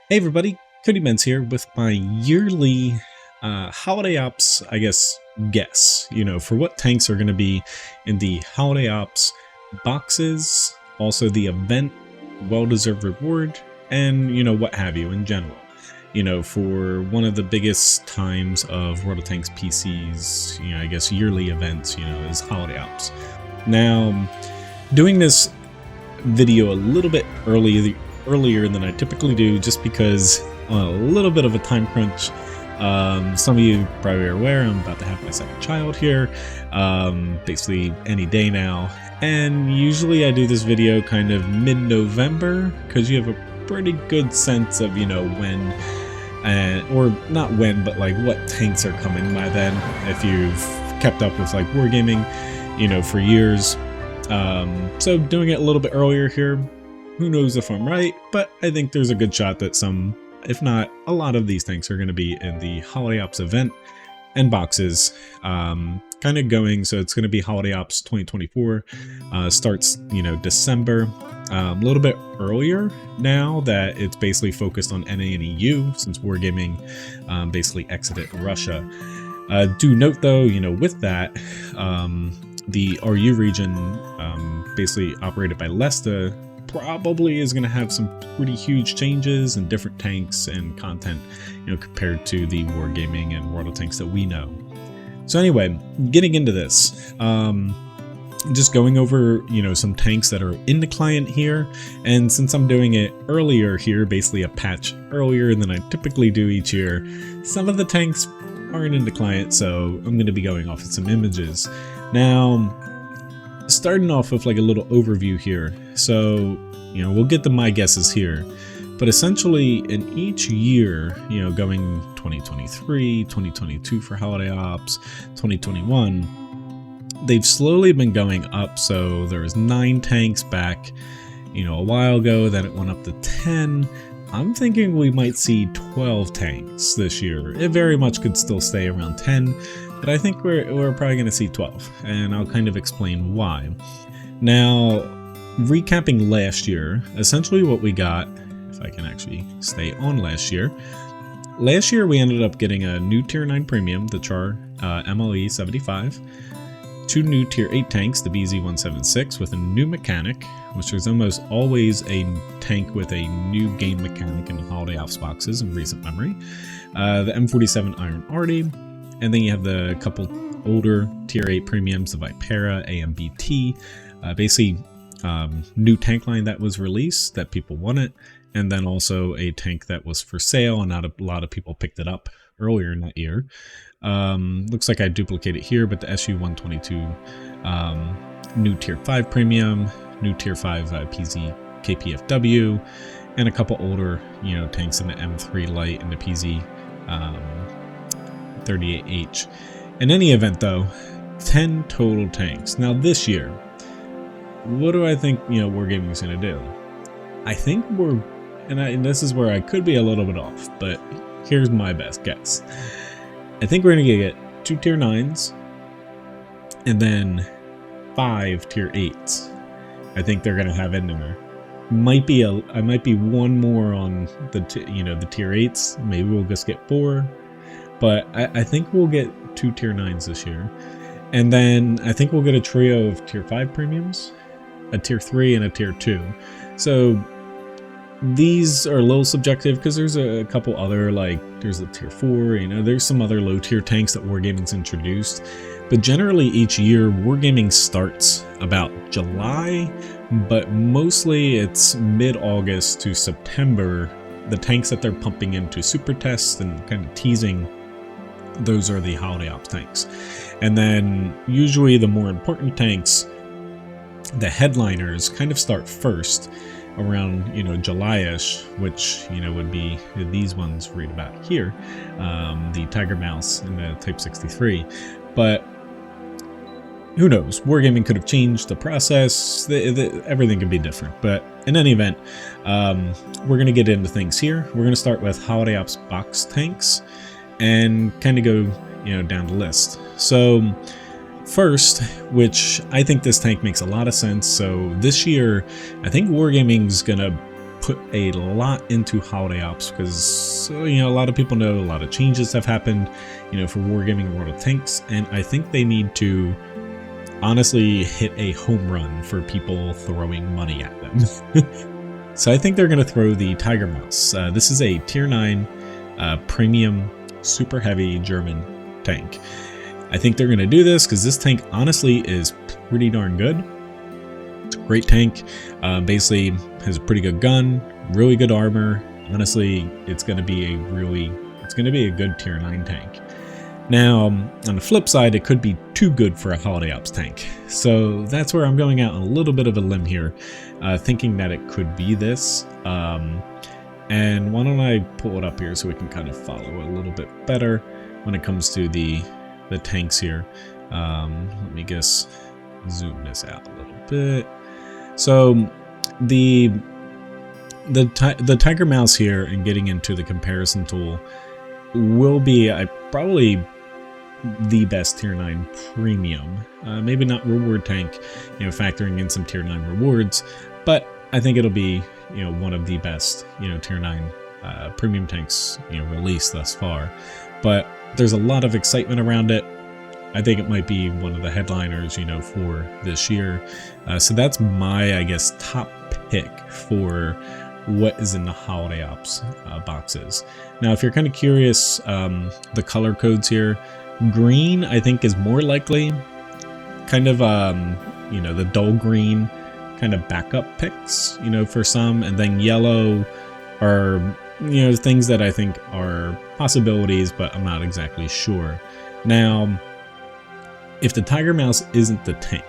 Hey everybody, Cody Menz here with my yearly holiday ops, guess, for what tanks are going to be in the holiday ops boxes, also the event, well-deserved reward, and, what have you in general. For one of the biggest times of World of Tanks PC's, yearly events, is holiday ops. Now, doing this video a little bit earlier than I typically do, just because a little bit of a time crunch. Some of you probably are aware I'm about to have my second child here, basically any day now, and usually I do this video kind of mid-November because you have a pretty good sense of when, or not when, but like what tanks are coming by then, if you've kept up with like wargaming for years. So doing it a little bit earlier here, who knows if I'm right, but I think there's a good shot that some, if not a lot of these tanks are going to be in the Holiday Ops event and boxes, kind of going. So it's going to be Holiday Ops 2024, starts, December, a little bit earlier now that it's basically focused on NA and EU since Wargaming basically exited Russia. Do note though, with that, the RU region, basically operated by Lesta, probably is going to have some pretty huge changes and different tanks and content, compared to the Wargaming and World of Tanks that we know. So anyway, getting into this, just going over, some tanks that are in the client here, and since I'm doing it earlier here, basically a patch earlier than I typically do each year, some of the tanks aren't in the client, so I'm going to be going off of some images. Now, starting off with like a little overview here, so we'll get to my guesses here, but essentially in each year, going 2023, 2022 for holiday ops, 2021, they've slowly been going up. So there was 9 tanks back a while ago, then it went up to 10. I'm thinking we might see 12 tanks this year. It very much could still stay around 10, but I think we're probably going to see 12, and I'll kind of explain why. Now, recapping last year, essentially what we got, if I can actually stay on last year we ended up getting a new Tier 9 Premium, the Char MLE 75, 2 new Tier 8 tanks, the BZ-176 with a new mechanic, which is almost always a tank with a new game mechanic in the Holiday Ops boxes in recent memory, the M47 Iron Artie, and then you have the couple older Tier 8 Premiums, the Vipera, AMBT, basically new tank line that was released that people wanted, and then also a tank that was for sale and not a lot of people picked it up earlier in that year. Looks like I duplicated here, but the SU-122 new Tier 5 Premium, new Tier 5 Pz.Kpfw, and a couple older tanks in the M3 Light and the PZ-38H. In any event though, 10 total tanks. Now this year, what do I think Wargaming is going to do? I think and this is where I could be a little bit off, but here's my best guess. I think we're going to get 2 Tier 9s and then 5 Tier 8s. I think they're going to have in there. I might be one more on the the Tier 8s. Maybe we'll just get 4, but I think we'll get 2 Tier 9s this year, and then I think we'll get a trio of Tier 5 Premiums, a Tier 3, and a Tier 2. So these are a little subjective because there's a couple other, like there's a Tier 4, there's some other low tier tanks that Wargaming's introduced, but generally each year Wargaming starts about July, but mostly it's mid-August to September. The tanks that they're pumping into super tests and kind of teasing, those are the holiday ops tanks. And then usually the more important tanks, the headliners, kind of start first around July-ish, which would be these ones read about here, the Tiger Mouse and the Type 63. But who knows, Wargaming could have changed the process, everything could be different. But in any event, we're going to get into things here. We're going to start with holiday ops box tanks and kind of go down the list. So first, which I think this tank makes a lot of sense. So this year, I think Wargaming's gonna put a lot into holiday ops because, you know, a lot of people know a lot of changes have happened, you know, for Wargaming World of Tanks, and I think they need to honestly hit a home run for people throwing money at them. So I think they're going to throw the Tiger Mouse. This is a Tier 9 premium super heavy German tank. I think they're going to do this because this tank honestly is pretty darn good. It's a great tank. Basically has a pretty good gun, really good armor. Honestly, it's going to be a good Tier 9 tank. Now, on the flip side, it could be too good for a Holiday Ops tank. So that's where I'm going out on a little bit of a limb here, thinking that it could be this. And why don't I pull it up here so we can kind of follow a little bit better when it comes to the tanks here. Let me just zoom this out a little bit. So the Tiger Mouse here, and getting into the comparison tool, will be probably the best Tier 9 premium. Maybe not reward tank, you know, factoring in some Tier 9 rewards, but I think it'll be, you know, one of the best, you know, Tier 9 premium tanks, you know, released thus far. But there's a lot of excitement around it. I think it might be one of the headliners, you know, for this year. So that's my, I guess, top pick for what is in the Holiday Ops boxes. Now, if you're kind of curious, the color codes here, green I think is more likely, kind of you know, the dull green kind of backup picks, you know, for some, and then yellow are, you know, things that I think are possibilities, but I'm not exactly sure. Now, if the Tiger Mouse isn't the tank,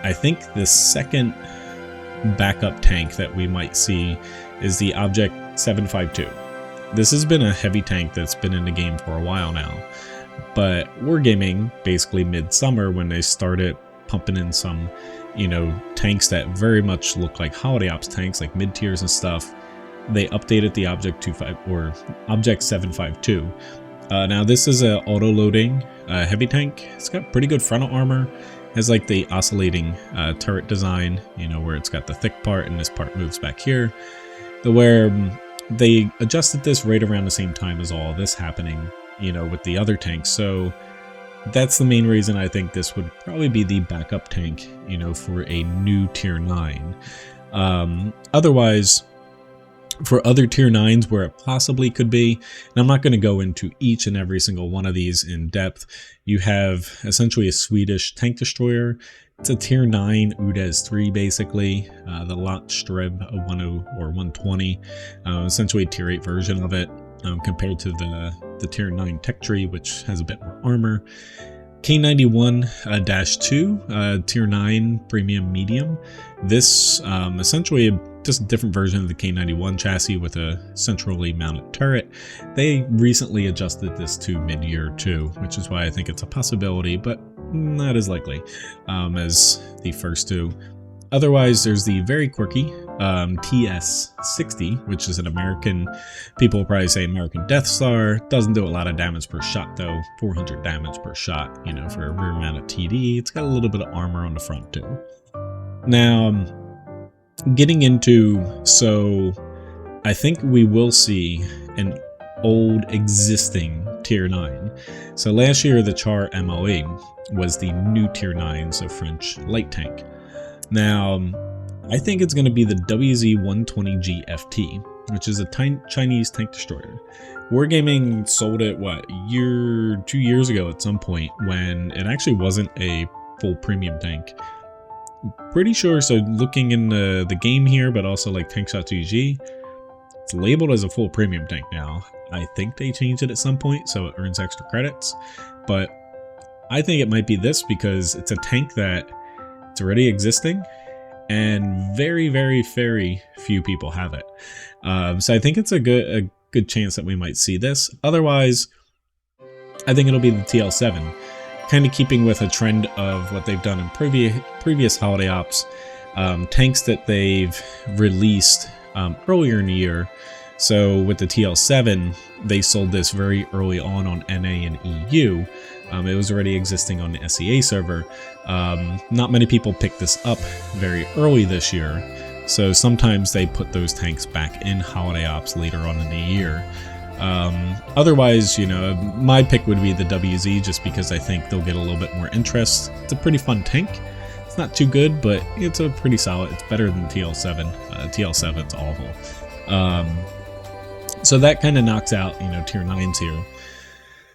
I think the second backup tank that we might see is the Object 752. This has been a heavy tank that's been in the game for a while now, but Wargaming, basically mid-summer, when they started pumping in some, you know, tanks that very much look like Holiday Ops tanks, like mid-tiers and stuff, they updated the Object 752. Now this is a auto-loading heavy tank. It's got pretty good frontal armor. It has like the oscillating turret design, you know, where it's got the thick part and this part moves back here. Where they adjusted this right around the same time as all this happening, you know, with the other tanks. So that's the main reason I think this would probably be the backup tank, you know, for a new Tier 9. Otherwise, for other Tier 9s where it possibly could be, and I'm not going to go into each and every single one of these in depth, you have essentially a Swedish tank destroyer. It's a Tier 9 U.S.S.R basically, the Lot Streb 10 or 120, essentially a Tier 8 version of it, compared to the Tier 9 Tech Tree, which has a bit more armor. K91-2, Tier 9 Premium Medium. This essentially just a different version of the K91 chassis with a centrally mounted turret. They recently adjusted this to mid-year too, which is why I think it's a possibility, but not as likely as the first two. Otherwise, there's the very quirky TS-60, which is an American, people will probably say American Death Star. Doesn't do a lot of damage per shot though, 400 damage per shot, you know, for a rear mounted TD. It's got a little bit of armor on the front too. Now, getting into, so I think we will see an old existing Tier 9. So last year the Char MOE was the new Tier 9, so French light tank. Now, I think it's going to be the WZ-120 GFT, which is a Chinese tank destroyer. Wargaming sold it, what, 2 years ago at some point, when it actually wasn't a full premium tank. Pretty sure, so looking in the game here, but also like Tank.GG, it's labeled as a full premium tank now. I think they changed it at some point, so it earns extra credits, but I think it might be this because it's a tank that it's already existing, and very, very, very few people have it. So I think it's a good chance that we might see this. Otherwise, I think it'll be the TL7, kind of keeping with a trend of what they've done in previous Holiday Ops, tanks that they've released earlier in the year. So with the TL7, they sold this very early on NA and EU. It was already existing on the SEA server. Not many people picked this up very early this year, So sometimes they put those tanks back in holiday ops later on in the year. Otherwise, you know, my pick would be the WZ, just because I think they'll get a little bit more interest. It's a pretty fun tank. It's not too good, but it's a pretty solid. It's better than TL7. TL7's awful. So that kind of knocks out, you know, tier 9s here.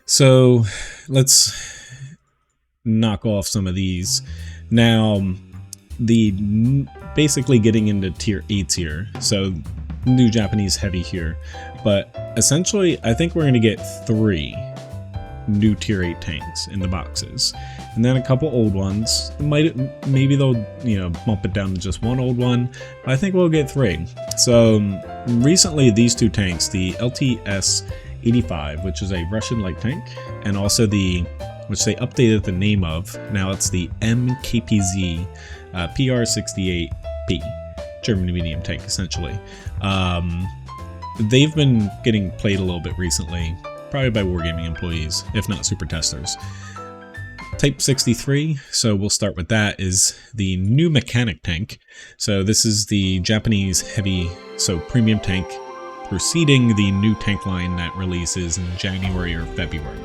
So let's knock off some of these. Now, basically getting into tier 8s here. So new Japanese heavy here. But essentially, I think we're going to get 3 new tier 8 tanks in the boxes. And then a couple old ones. Maybe they'll, you know, bump it down to just 1 old one. But I think we'll get 3. So recently, these 2 tanks, the LTS-85, which is a Russian light tank, and also which they updated the name of. Now it's the MKPZ PR68P, German medium tank, essentially. They've been getting played a little bit recently, probably by wargaming employees, if not super testers. Type 63, so we'll start with that, is the new mechanic tank. So this is the Japanese heavy, so premium tank, preceding the new tank line that releases in January or February.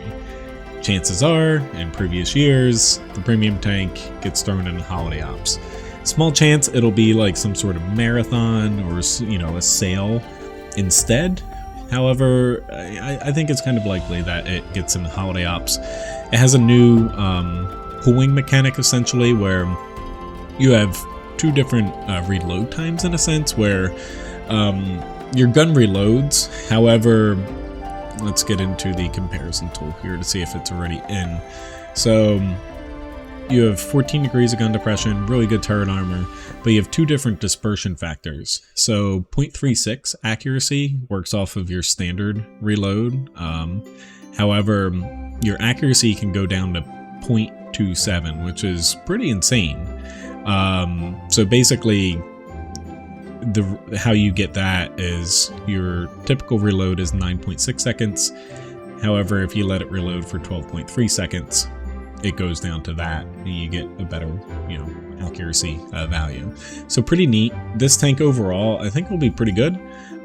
Chances are, in previous years, the premium tank gets thrown in holiday ops. Small chance it'll be like some sort of marathon or, you know, a sale instead. However, I think it's kind of likely that it gets in holiday ops. It has a new pooling mechanic, essentially, where you have 2 different reload times, in a sense, where your gun reloads. However, let's get into the comparison tool here to see if it's already in. So you have 14 degrees of gun depression, really good turret armor, but you have 2 different dispersion factors. So 0.36 accuracy works off of your standard reload. However, your accuracy can go down to 0.27, which is pretty insane. So basically, how you get that is your typical reload is 9.6 seconds. However, if you let it reload for 12.3 seconds, it goes down to that, and you get a better, you know, accuracy value. So pretty neat. This tank overall, I think, will be pretty good.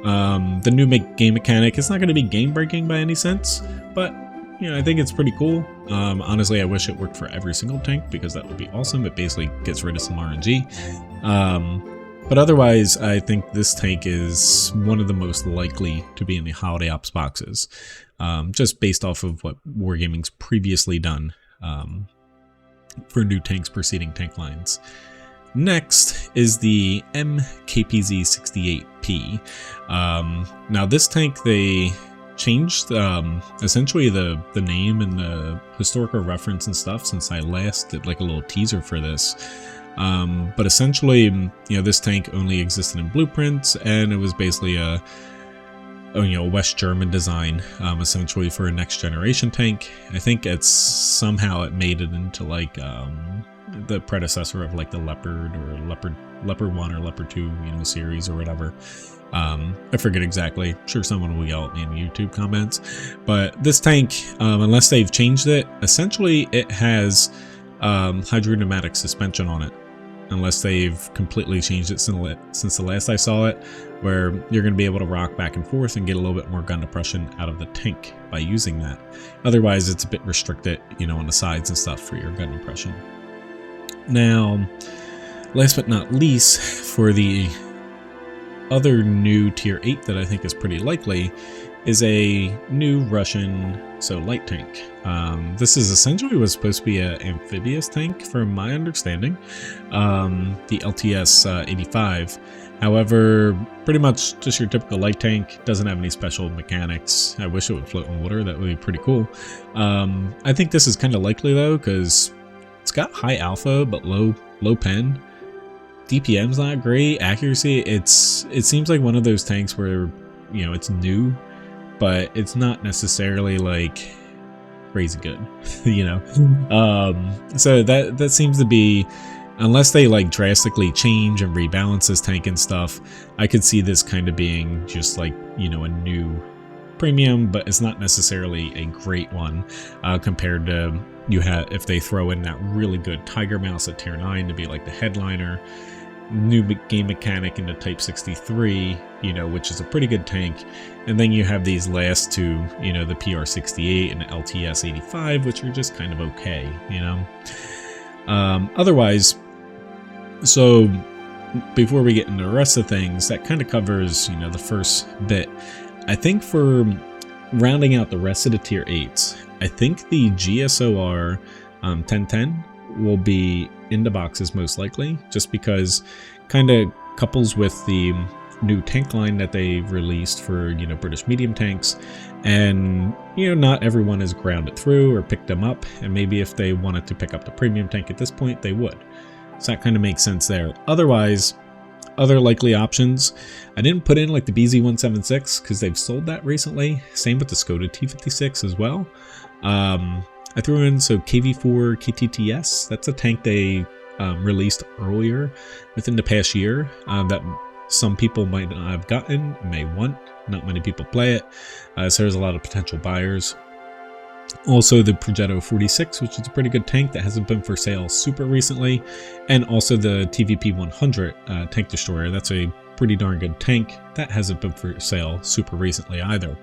The new game mechanic is not going to be game breaking by any sense, but you know, I think it's pretty cool. Honestly, I wish it worked for every single tank, because that would be awesome. It basically gets rid of some RNG. But otherwise, I think this tank is one of the most likely to be in the holiday ops boxes, just based off of what wargaming's previously done for new tanks preceding tank lines. Next is the MKPZ-68P. Now this tank, they changed essentially the name and the historical reference and stuff since I last did like a little teaser for this. But essentially, you know, this tank only existed in blueprints, and it was basically a West German design, essentially for a next generation tank. I think somehow it made it into like the predecessor of like the Leopard or Leopard 1 or Leopard 2, you know, series or whatever. I forget exactly. I'm sure someone will yell at me in the YouTube comments. But this tank, unless they've changed it, essentially it has hydropneumatic suspension on it. Unless they've completely changed it since the last I saw it, where you're going to be able to rock back and forth and get a little bit more gun depression out of the tank by using that. Otherwise, it's a bit restricted, you know, on the sides and stuff for your gun depression. Now, last but not least, for the other new tier 8 that I think is pretty likely, is a new Russian light tank. This is essentially was supposed to be an amphibious tank, from my understanding, the LTS-85. However, pretty much just your typical light tank, doesn't have any special mechanics. I wish it would float in water, that would be pretty cool. I think this is kind of likely though, because it's got high alpha but low pen. DPM's not great. Accuracy, it seems like one of those tanks where, you know, it's new, but it's not necessarily like crazy good, you know. So that seems to be, unless they like drastically change and rebalance this tank and stuff, I could see this kind of being just like, you know, a new premium, but it's not necessarily a great one compared to if they throw in that really good Tiger Mouse at tier 9 to be like the headliner. new game mechanic into Type 63, you know, which is a pretty good tank. And then you have these last two, you know, the PR68 and the LTS 85, which are just kind of okay, you know. Otherwise, so before we get into the rest of things, that kind of covers, you know, the first bit. I think for rounding out the rest of the tier 8s, I think the GSOR 1010 will be in the boxes most likely, just because kind of couples with the new tank line that they released for, you know, British medium tanks, and, you know, not everyone has grounded through or picked them up, and maybe if they wanted to pick up the premium tank at this point, they would. So that kind of makes sense there. Otherwise, other likely options, I didn't put in like the BZ176 because they've sold that recently. Same with the Cody T56 as well. I threw in KV4 KTTS. That's a tank they released earlier within the past year that some people might not have gotten, may want. Not many people play it, so there's a lot of potential buyers. Also the Progetto 46, which is a pretty good tank that hasn't been for sale super recently, and also the TVP 100 tank destroyer. That's a pretty darn good tank that hasn't been for sale super recently either.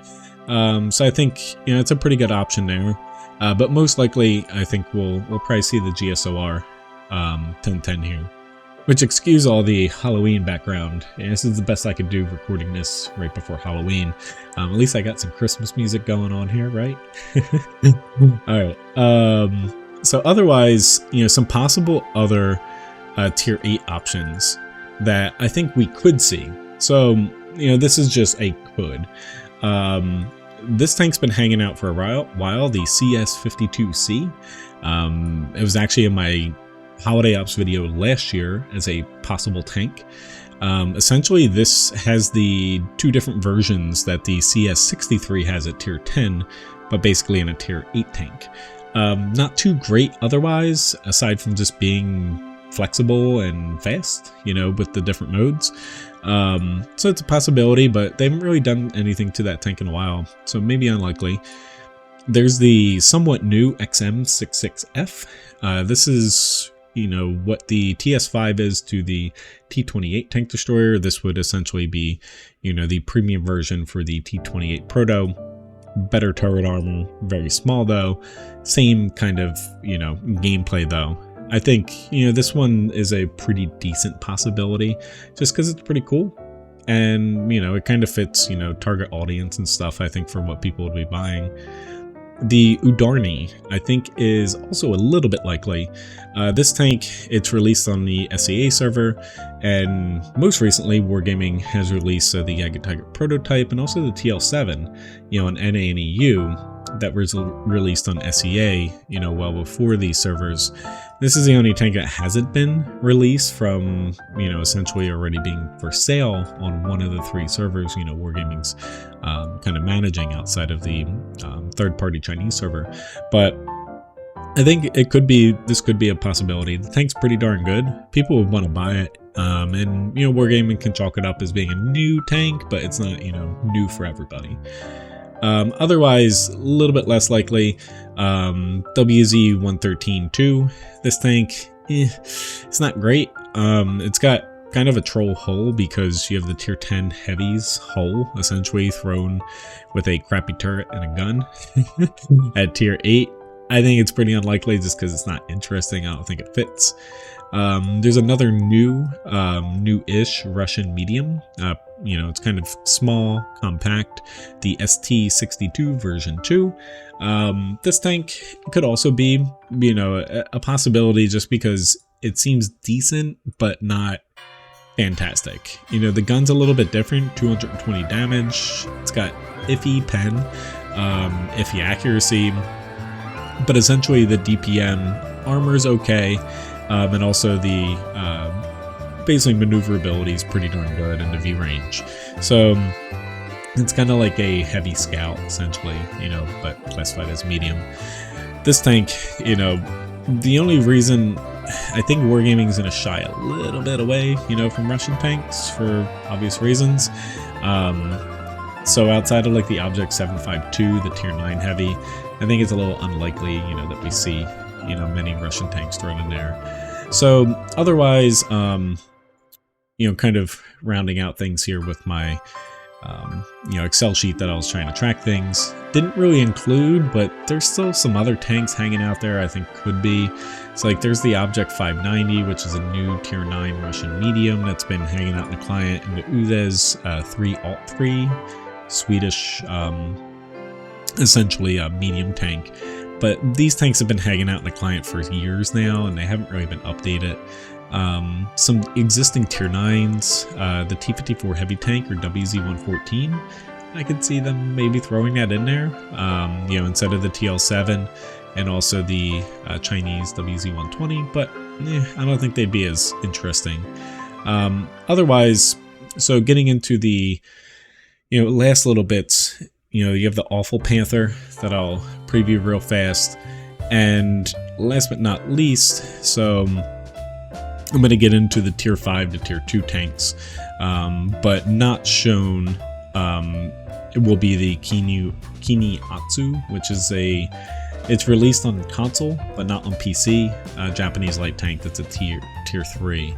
So I think, you know, it's a pretty good option there. But most likely, I think we'll probably see the GSOR 1010 here. Which, excuse all the Halloween background. Yeah, this is the best I could do recording this right before Halloween. At least I got some Christmas music going on here, right? Alright. So otherwise, you know, some possible other tier 8 options that I think we could see. So, you know, this is just a could. This tank's been hanging out for a while, the CS52C. It was actually in my Holiday Ops video last year as a possible tank. Essentially, this has the two different versions that the CS63 has at tier 10, but basically in a tier 8 tank. Not too great otherwise, aside from just being flexible and fast, you know, with the different modes. So it's a possibility, but they haven't really done anything to that tank in a while, so maybe unlikely. There's the somewhat new XM66F. This is, you know, what the TS5 is to the T28 tank destroyer. This would essentially be, you know, the premium version for the T28 Proto. Better turret armor, very small though. Same kind of, you know, gameplay though. I think, you know, this one is a pretty decent possibility just because it's pretty cool. And, you know, it kind of fits, you know, target audience and stuff, I think, for what people would be buying. The Udarni, I think, is also a little bit likely. This tank, it's released on the SEA server, and most recently, Wargaming has released the Tiger prototype and also the TL7, you know, on NA and EU that was released on SEA, you know, well before these servers. This is the only tank that hasn't been released from, you know, essentially already being for sale on one of the 3 servers, you know, Wargaming's kind of managing outside of the third-party Chinese server. But I think this could be a possibility. The tank's pretty darn good. People would want to buy it. And, you know, Wargaming can chalk it up as being a new tank, but it's not, you know, new for everybody. Otherwise, a little bit less likely, WZ-113-2. This tank, it's not great. It's got kind of a troll hull because you have the tier 10 heavies hull essentially thrown with a crappy turret and a gun at tier 8. I think it's pretty unlikely just because it's not interesting. I don't think it fits. There's another new-ish Russian medium. You know, it's kind of small, compact, the ST62 version 2. This tank could also be, you know, a possibility just because it seems decent, but not fantastic. You know, the gun's a little bit different, 220 damage. It's got iffy pen, iffy accuracy, but essentially the DPM armor's okay. And also the basically maneuverability is pretty darn good in the V range. So it's kind of like a heavy scout essentially, you know, but classified as medium. This tank, you know, the only reason I think Wargaming is going to shy a little bit away, you know, from Russian tanks for obvious reasons. So outside of like the Object 752, the tier 9 heavy, I think it's a little unlikely, you know, that we see, you know, many Russian tanks thrown in there. So otherwise, kind of rounding out things here with my Excel sheet that I was trying to track things. Didn't really include, but there's still some other tanks hanging out there I think could be. So like there's the Object 590, which is a new tier 9 Russian medium that's been hanging out in the client, and the U.S.S.R 3 Alt 3 Swedish, essentially a medium tank. But these tanks have been hanging out in the client for years now, and they haven't really been updated. Some existing tier 9s, the T-54 heavy tank or WZ-114, I could see them maybe throwing that in there, instead of the TL-7 and also the Chinese WZ-120, but I don't think they'd be as interesting. Otherwise, so getting into the, last little bits, you have the Awful Panther that I'll preview real fast, and last but not least, so I'm going to get into the tier 5 to tier 2 tanks, but not shown. It will be the Kini Atsu, which is it's released on console, but not on PC, Japanese light tank that's a tier 3.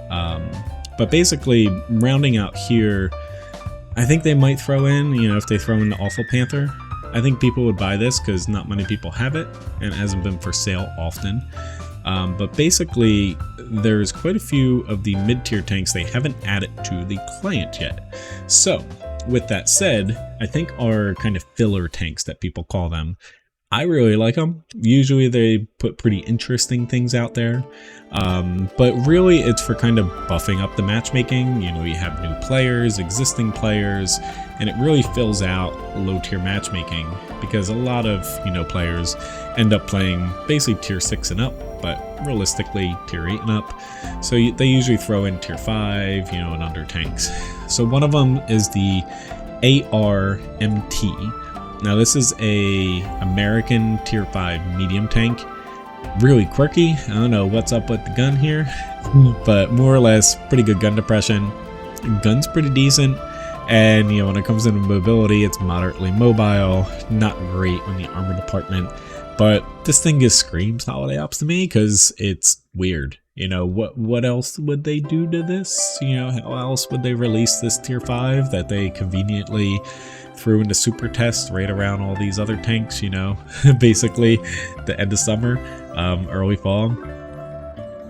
But basically, rounding out here, I think they might throw in, if they throw in the Awful Panther, I think people would buy this because not many people have it, and it hasn't been for sale often. But basically, there's quite a few of the mid-tier tanks they haven't added to the client yet. So, with that said, I think our kind of filler tanks that people call them, I really like them. Usually they put pretty interesting things out there. But really it's for kind of buffing up the matchmaking. You have new players, existing players, and it really fills out low-tier matchmaking because a lot of, players end up playing basically tier 6 and up, but realistically tier 8 and up. So they usually throw in tier 5, and under tanks. So one of them is the ARMT. Now this is a American tier 5 medium tank. Really quirky. I don't know what's up with the gun here, but more or less pretty good gun depression. Gun's pretty decent, and when it comes into mobility, it's moderately mobile. Not great in the armor department, but this thing just screams holiday ops to me because it's weird. What else would they do to this? How else would they release this tier 5 that they conveniently threw into super test right around all these other tanks, basically the end of summer, early fall.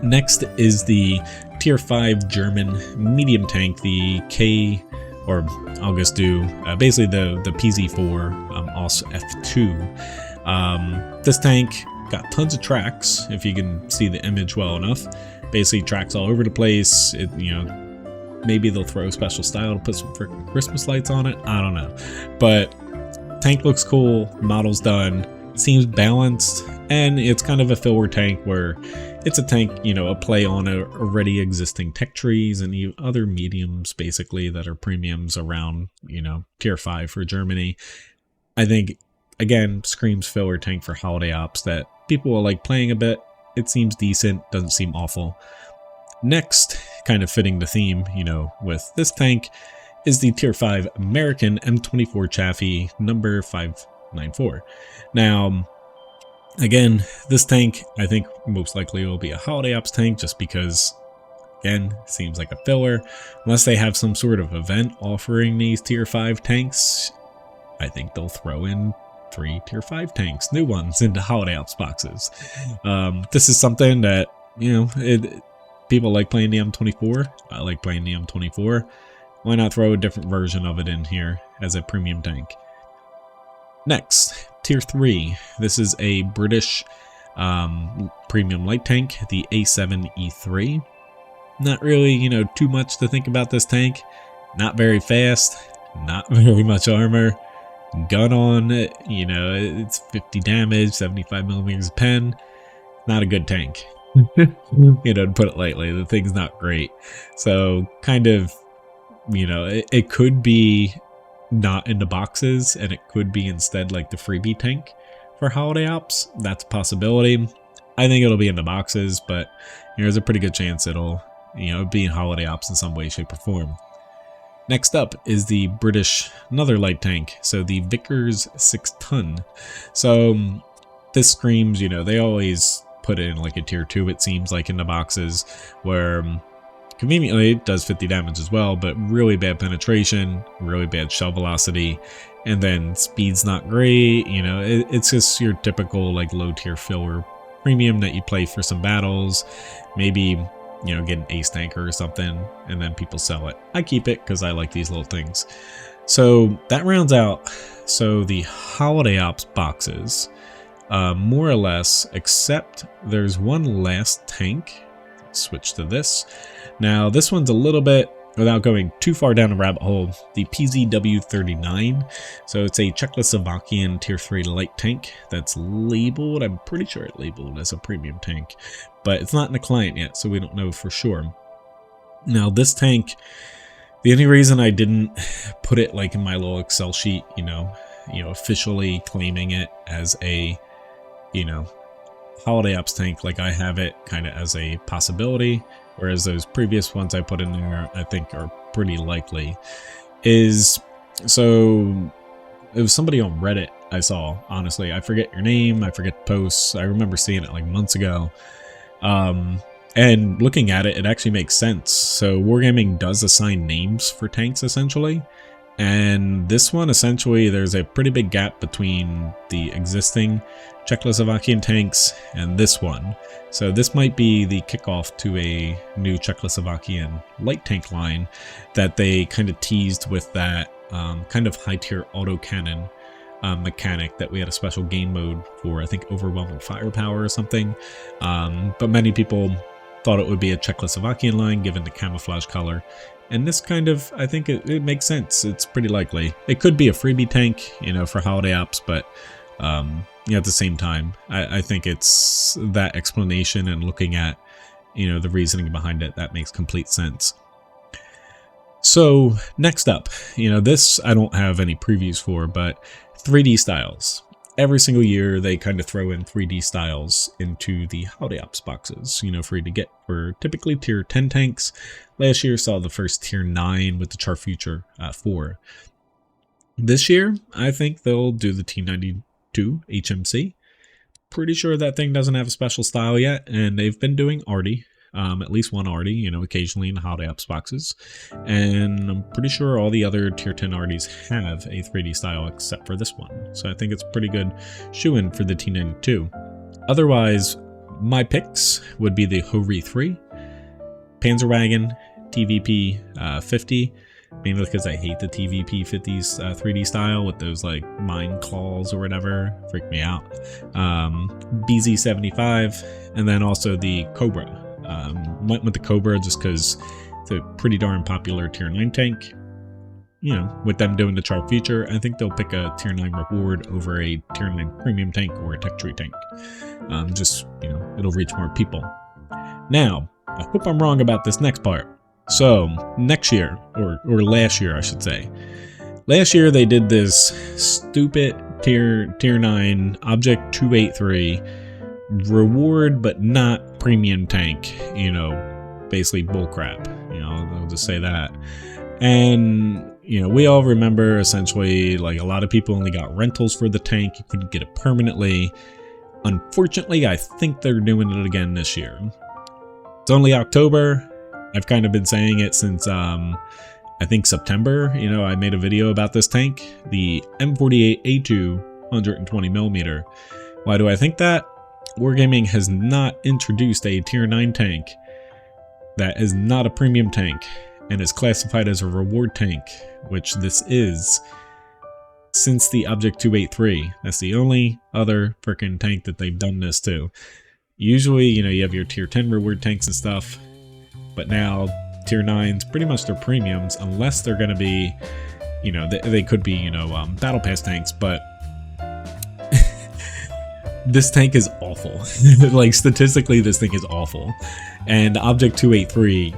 Next is the tier 5 German medium tank, the I'll just do basically the PZ4 also F2. This tank got tons of tracks, if you can see the image well enough. Basically tracks all over the place. It, maybe they'll throw a special style to put some freaking Christmas lights on it. I don't know. But tank looks cool, model's done, seems balanced, and it's kind of a filler tank where it's a tank, a play on already existing tech trees and other mediums basically that are premiums around, tier 5 for Germany. I think, again, screams filler tank for holiday ops that people will like playing a bit. It seems decent, doesn't seem awful. Next, kind of fitting the theme, with this tank, is the tier 5 American M24 Chaffee number 594. Now, again, this tank, I think most likely will be a holiday ops tank just because, again, seems like a filler. Unless they have some sort of event offering these tier 5 tanks, I think they'll throw in 3 tier 5 tanks, new ones, into holiday ops boxes. This is something that, people like playing the M24. I like playing the M24. Why not throw a different version of it in here as a premium tank? Next, tier 3. This is a British premium light tank, the A7E3. Not really, too much to think about this tank. Not very fast, not very much armor. Gun on it, it's 50 damage, 75 millimeters of pen. Not a good tank. To put it lightly, the thing's not great. So kind of, it could be not in the boxes, and it could be instead like the freebie tank for holiday ops. That's a possibility. I think it'll be in the boxes, but there's a pretty good chance it'll, be in holiday ops in some way, shape, or form. Next up is the British, another light tank, so the Vickers 6-ton. So this screams, they always put it in like a tier 2, it seems like, in the boxes, where conveniently it does 50 damage as well, but really bad penetration, really bad shell velocity, and then speed's not great. You know, it's just your typical like low tier filler premium that you play for some battles, maybe, you know, get an ace tanker or something, and then people sell it. I keep it because I like these little things. So that rounds out the Holiday Ops boxes, more or less, except there's one last tank. Let's switch to this. Now this one's a little bit, without going too far down the rabbit hole, the Pz.Kpfw. So it's a Czechoslovakian tier 3 light tank that's labeled, I'm pretty sure it's labeled as a premium tank, but it's not in the client yet, so we don't know for sure. Now this tank, the only reason I didn't put it like in my little Excel sheet, you know, officially claiming it as a, you know, Holiday Ops tank, like I have it kind of as a possibility, whereas those previous ones I put in there I think are pretty likely, is, so it was somebody on Reddit I saw, honestly, I forget your name, I forget the posts, I remember seeing it like months ago, and looking at it, it actually makes sense. So Wargaming does assign names for tanks essentially, and this one essentially there's a pretty big gap between the existing Czechoslovakian tanks and this one. So this might be the kickoff to a new Czechoslovakian light tank line that they kind of teased with that kind of high tier autocannon mechanic that we had a special game mode for, I think overwhelming firepower or something. But many people thought it would be a Czechoslovakian line given the camouflage color. And this kind of, I think it makes sense. It's pretty likely. It could be a freebie tank, you know, for Holiday Ops, but at the same time, I think it's that explanation and looking at, you know, the reasoning behind it, that makes complete sense. So next up, you know, this I don't have any previews for, but 3D styles. Every single year they kind of throw in 3D styles into the Holiday Ops boxes, you know, free to get for typically tier 10 tanks. Last year saw the first tier 9 with the Char Future 4. This year, I think they'll do the T92 HMC. Pretty sure that thing doesn't have a special style yet, and they've been doing Arty. At least one Arty, you know, occasionally in the Holiday Ops boxes. And I'm pretty sure all the other tier 10 Arties have a 3D style except for this one. So I think it's pretty good shoo-in for the T92. Otherwise, my picks would be the Hori 3, Panzerwagen, TVP 50, mainly because I hate the TVP 50's 3D style with those like mine claws or whatever, freak me out. BZ 75, and then also the Cobra. Went with the Cobra just because it's a pretty darn popular tier 9 tank. You know, with them doing the Char Future, I think they'll pick a tier 9 reward over a tier 9 premium tank or a tech tree tank. Just, you know, it'll reach more people. Now, I hope I'm wrong about this next part. So, next year, or last year I should say. Last year they did this stupid tier 9 Object 283 reward but not premium tank, you know, basically bullcrap, you know, I'll just say that. And, you know, we all remember essentially like a lot of people only got rentals for the tank, you couldn't get it permanently. Unfortunately, I think they're doing it again this year. It's only October. I've kind of been saying it since I think September. You know, I made a video about this tank, the M48A2 120mm. Why do I think that? Wargaming has not introduced a tier 9 tank that is not a premium tank and is classified as a reward tank, which this is, since the Object 283. That's the only other freaking tank that they've done this to. Usually, you know, you have your tier 10 reward tanks and stuff, but now tier 9s, pretty much they're premiums, unless they're going to be, you know, they could be, you know, battle pass tanks, but this tank is awful. Like, statistically, this thing is awful. And Object 283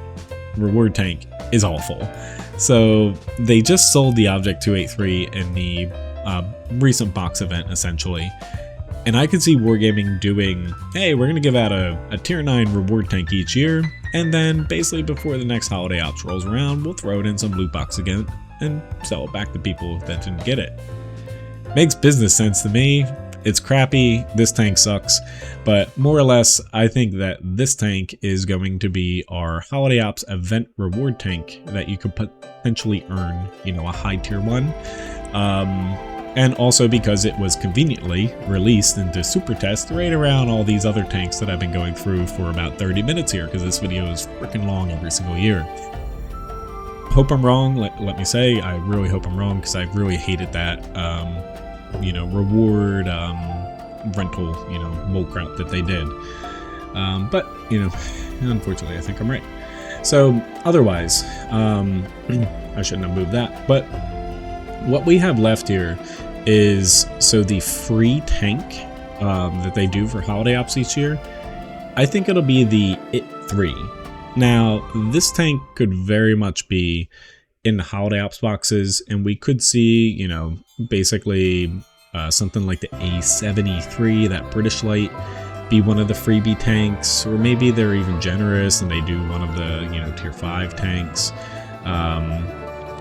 reward tank is awful. So they just sold the Object 283 in the recent box event, essentially. And I could see Wargaming doing, hey, we're going to give out a tier 9 reward tank each year, and then basically before the next Holiday Ops rolls around, we'll throw it in some loot box again and sell it back to people that didn't get it. Makes business sense to me. It's crappy. This tank sucks. But more or less, I think that this tank is going to be our Holiday Ops event reward tank that you could potentially earn, you know, a high tier 1. And also because it was conveniently released into super test right around all these other tanks that I've been going through for about 30 minutes here, because this video is freaking long every single year. Hope I'm wrong. Let me say, I really hope I'm wrong, because I really hated that, you know, reward rental, you know, bulk route that they did. But, you know, unfortunately, I think I'm right. So, otherwise, I shouldn't have moved that, but what we have left here is, so the free tank that they do for Holiday Ops each year, I think it'll be the IT3. Now, this tank could very much be in the Holiday Ops boxes, and we could see, you know, basically something like the A73, that British light, be one of the freebie tanks, or maybe they're even generous and they do one of the, you know, tier 5 tanks.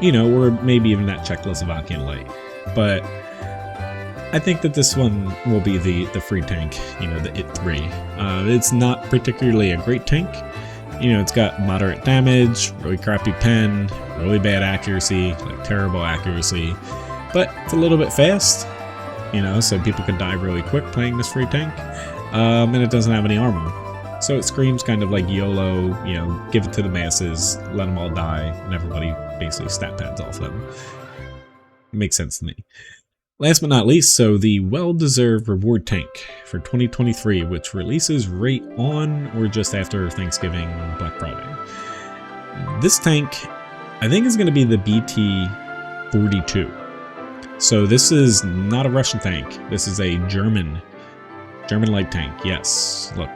You know, or maybe even that Czechoslovakian light. But I think that this one will be the free tank, you know, the IT3. It's not particularly a great tank. You know, it's got moderate damage, really crappy pen, really bad accuracy, like terrible accuracy, but it's a little bit fast, you know, so people can die really quick playing this free tank. And it doesn't have any armor. So it screams kind of like YOLO, you know, give it to the masses, let them all die, and everybody basically stat pads off them. It makes sense to me. Last but not least, so the well-deserved reward tank for 2023, which releases right on or just after Thanksgiving, Black Friday. This tank, I think, is going to be the BT-42. So this is not a Russian tank. This is a German light tank. Yes, look.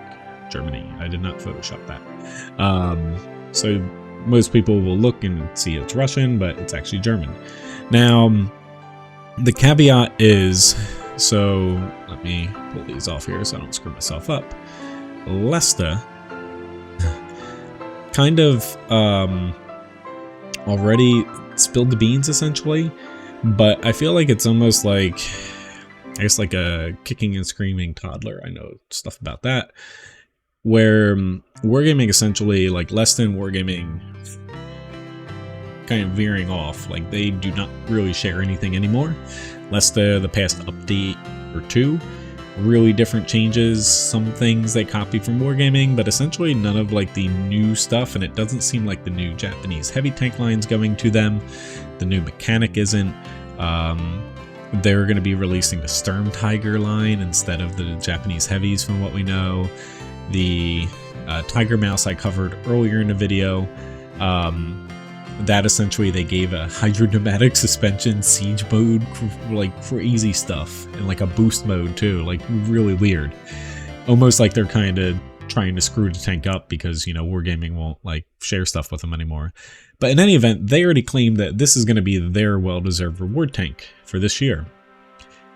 Germany. I did not Photoshop that. So most people will look and see it's Russian, but it's actually German. Now, the caveat is, so let me pull these off here so I don't screw myself up. Lesta kind of already spilled the beans, essentially, but I feel like it's almost like, I guess, like a kicking and screaming toddler. I know stuff about that. Where wargaming essentially, like less than wargaming, kind of veering off. Like they do not really share anything anymore. Less the past update or two, really different changes. Some things they copy from wargaming, but essentially none of like the new stuff. And it doesn't seem like the new Japanese heavy tank line's going to them. The new mechanic isn't. They're going to be releasing the Sturm Tiger line instead of the Japanese heavies, from what we know. The Tiger Mouse I covered earlier in the video, that essentially they gave a hydrodynamic suspension siege mode, like crazy stuff, and like a boost mode too, like really weird. Almost like they're kind of trying to screw the tank up because, you know, wargaming won't like share stuff with them anymore. But in any event, they already claimed that this is going to be their well-deserved reward tank for this year.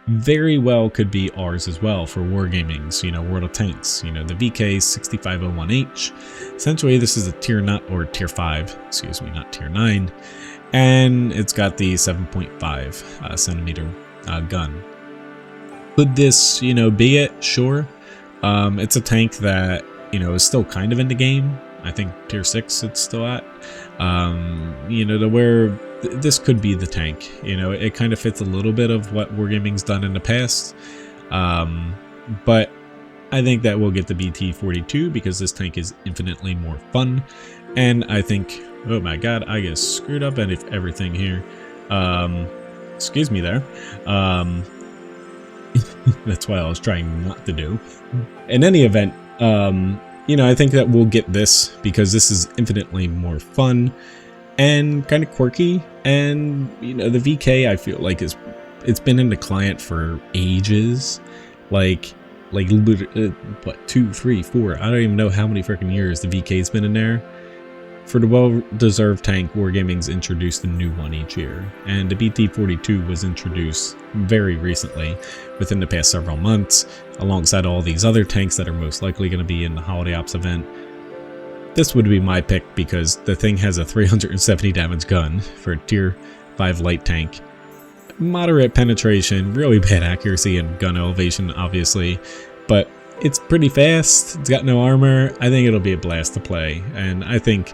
Very well could be ours as well for wargaming's, you know, World of Tanks, you know, the VK6501H. Essentially, this is a tier 5, excuse me, not tier 9, and it's got the 7.5 centimeter gun. Could this, you know, be it? Sure. It's a tank that, you know, is still kind of in the game. I think tier 6 it's still at. You know, to where this could be the tank. You know, it kind of fits a little bit of what wargaming's done in the past. But I think that we'll get the BT-42 because this tank is infinitely more fun. And I think, oh my god, I get screwed up at everything here. Excuse me there. That's what I was trying not to do. In any event, you know, I think that we'll get this because this is infinitely more fun and kind of quirky. And, you know, the VK, I feel like it's been in the client for ages. Like what, 2, 3, 4, I don't even know how many freaking years the VK's been in there. For the well-deserved tank, wargaming's introduced a new one each year, and the BT-42 was introduced very recently, within the past several months, alongside all these other tanks that are most likely going to be in the Holiday Ops event. This would be my pick because the thing has a 370 damage gun for a tier 5 light tank. moderate penetration, really bad accuracy and gun elevation, obviously, but it's pretty fast. It's got no armor. I think it'll be a blast to play, and I think,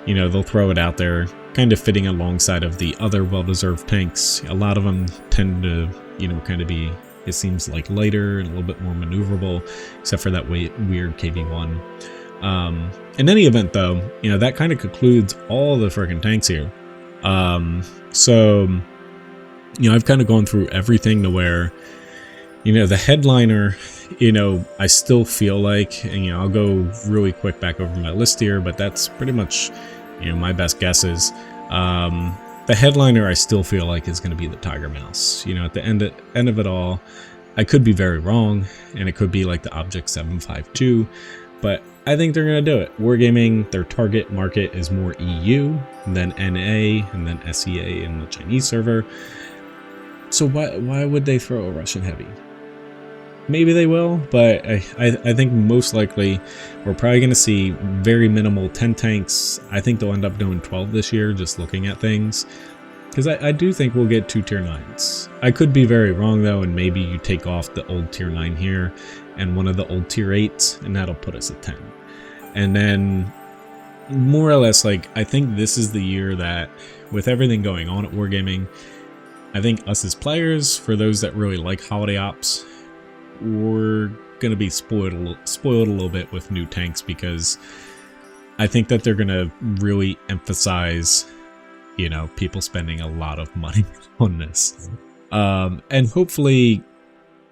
you know, they'll throw it out there, kind of fitting alongside of the other well-deserved tanks. A lot of them tend to, you know, kind of be, it seems like, lighter and a little bit more maneuverable, except for that weird KV-1. In any event, though, you know, that kind of concludes all the friggin' tanks here. So, you know, I've kind of gone through everything to where, you know, the headliner, you know, I still feel like, and, you know, I'll go really quick back over my list here, but that's pretty much, you know, my best guesses. The headliner I still feel like is going to be the Tiger Mouse. You know, at the end of it all, I could be very wrong, and it could be like the Object 752, but I think they're going to do it. Wargaming, their target market is more EU, then NA, and then SEA in the Chinese server. So why would they throw a Russian heavy? Maybe they will, but I think most likely we're probably going to see very minimal 10 tanks. I think they'll end up doing 12 this year, just looking at things. Because I do think we'll get 2 tier 9s. I could be very wrong, though, and maybe you take off the old tier 9 here and one of the old tier 8s, and that'll put us at 10. And then, more or less, like, I think this is the year that, with everything going on at Wargaming, I think us as players, for those that really like holiday ops, we're going to be spoiled a little bit with new tanks, because I think that they're going to really emphasize, you know, people spending a lot of money on this. And hopefully,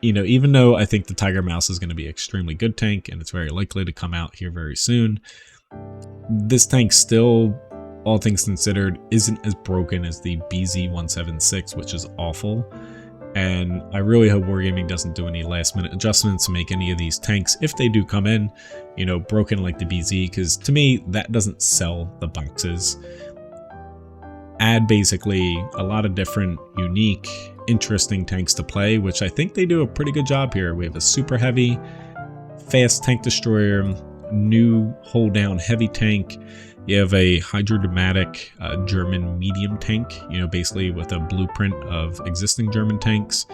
you know, even though I think the Tiger Mouse is going to be an extremely good tank, and it's very likely to come out here very soon, this tank still, all things considered, isn't as broken as the BZ-176, which is awful. And I really hope Wargaming doesn't do any last-minute adjustments to make any of these tanks, if they do come in, you know, broken like the BZ, because to me, that doesn't sell the boxes. Add basically a lot of different, unique, interesting tanks to play, which I think they do a pretty good job here. We have a super heavy, fast tank destroyer, new hold-down heavy tank. You have a hydrodramatic German medium tank, you know, basically with a blueprint of existing German tanks.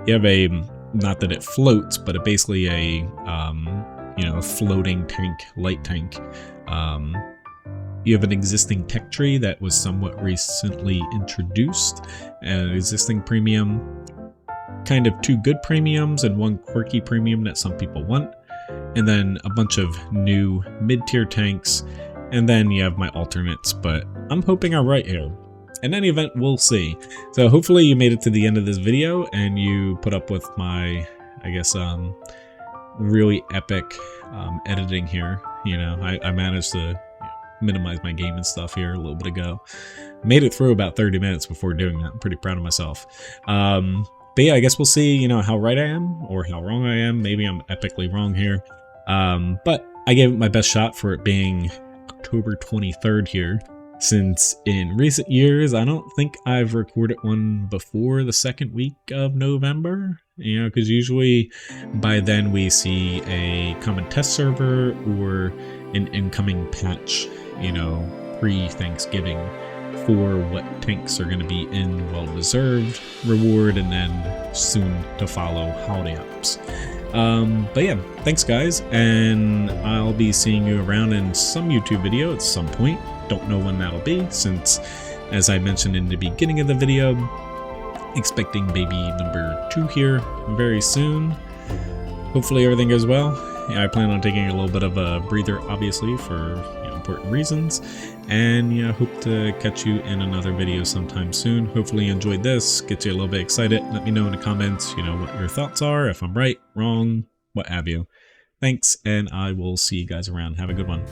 You have a, not that it floats, but it basically a, you know, a floating tank, light tank. You have an existing tech tree that was somewhat recently introduced, an existing premium, kind of 2 good premiums and 1 quirky premium that some people want, and then a bunch of new mid-tier tanks. And then you have my alternates, but I'm hoping I'm right here. In any event, we'll see. So hopefully you made it to the end of this video and you put up with my, I guess, really epic editing here. You know, I managed to minimize my game and stuff here a little bit ago. Made it through about 30 minutes before doing that. I'm pretty proud of myself. But yeah, I guess we'll see, you know, how right I am or how wrong I am. Maybe I'm epically wrong here. But I gave it my best shot for it being October 23rd here, since in recent years I don't think I've recorded one before the second week of November, you know, because usually by then we see a common test server or an incoming patch, you know, pre-Thanksgiving for what tanks are going to be in well-deserved reward, and then soon to follow holiday ops. But yeah, thanks guys, and I'll be seeing you around in some YouTube video at some point. Don't know when that'll be, since, as I mentioned in the beginning of the video, expecting baby number 2 here very soon. Hopefully everything goes well. Yeah, I plan on taking a little bit of a breather, obviously, for, you know, important reasons. And yeah, hope to catch you in another video sometime soon. Hopefully you enjoyed this, get you a little bit excited. Let me know in the comments, you know, what your thoughts are, if I'm right, wrong, what have you. Thanks, and I will see you guys around. Have a good one.